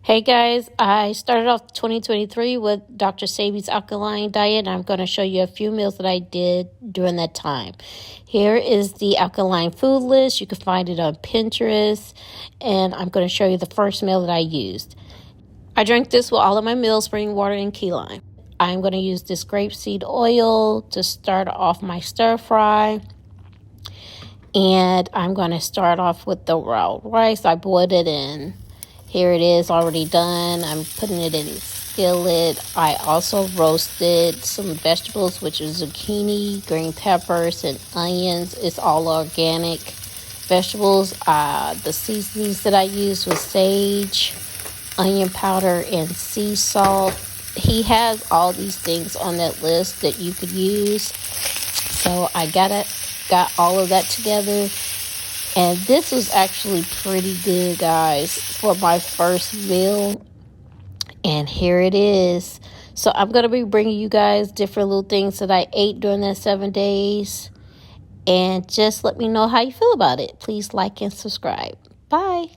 Hey guys, I started off 2023 with Dr. Sebi's Alkaline diet, and I'm going to show you a few meals that I did during that time. Here is the Alkaline food list. You can find it on Pinterest, and I'm going to show you the first meal that I used. I drank this with all of my meals, spring water and key lime. I'm going to use this grapeseed oil to start off my stir fry. And I'm going to start off with the raw rice. I boiled it in. Here it is already done. I'm putting it in a skillet. I also roasted some vegetables, which is zucchini, green peppers, and onions. It's all organic vegetables. The seasonings that I used was sage, onion powder, and sea salt. He has all these things on that list that you could use. So I got all of that together. And this was actually pretty good, guys, for my first meal. And here it is. So I'm going to be bringing you guys different little things that I ate during that 7 days. And just let me know how you feel about it. Please like and subscribe. Bye.